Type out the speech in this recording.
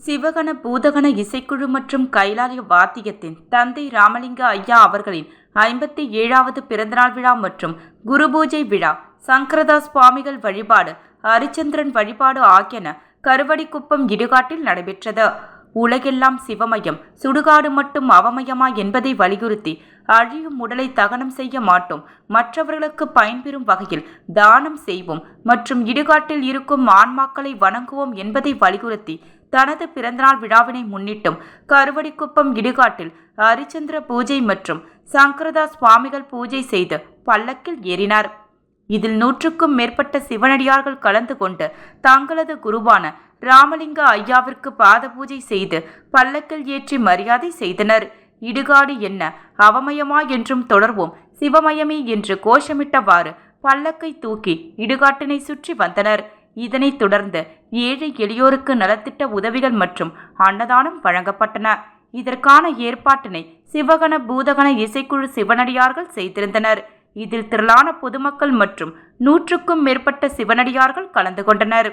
சிவகண பூதகண இசைக்குழு மற்றும் கைலாய வாத்தியத்தின் தந்தை ராமலிங்க ஐயா அவர்களின் 57வது பிறந்தநாள் விழா மற்றும் குரு பூஜை விழா, சங்கரதாஸ் சுவாமிகள் வழிபாடு, ஹரிச்சந்திரன் வழிபாடு ஆகியன கருவடிக்குப்பம் இடுகாட்டில் நடைபெற்றது. உலகெல்லாம் சிவமயம், சுடுகாடு மட்டும் அவமயமா என்பதை வலியுறுத்தி அழியும் உடலை தகனம் செய்ய மாட்டோம், மற்றவர்களுக்கு பயன்பெறும் வகையில் தானம் செய்வோம் மற்றும் இடுகாட்டில் இருக்கும் ஆன்மாக்களை வணங்குவோம் என்பதை வலியுறுத்தி தனது பிறந்தநாள் விழாவினை முன்னிட்டும் கருவடிக்குப்பம் இடுகாட்டில் ஹரிச்சந்திர பூஜை மற்றும் சங்கரதாஸ் சுவாமிகள் பூஜை செய்து பல்லக்கில் ஏறினார். இதில் 100க்கும் மேற்பட்ட சிவனடியார்கள் கலந்து கொண்டு தங்களது குருவான ராமலிங்க ஐயாவிற்கு பாத பூஜை செய்து பல்லக்கில் ஏற்றி மரியாதை செய்தனர். இடுகாடு என்ன அவமயமா என்றும் தொடர்வோம் சிவமயமே என்று கோஷமிட்டவாறு பல்லக்கை தூக்கி இடுகாட்டினை சுற்றி வந்தனர். இதனைத் தொடர்ந்து ஏழை எளியோருக்கு நலத்திட்ட உதவிகள் மற்றும் அன்னதானம் வழங்கப்பட்டன. இதற்கான ஏற்பாட்டினை சிவகண பூதகண இசைக்குழு சிவனடியார்கள் செய்திருந்தனர். இதில் திரளான பொதுமக்கள் மற்றும் 100க்கும் மேற்பட்ட சிவனடியார்கள் கலந்து கொண்டனர்.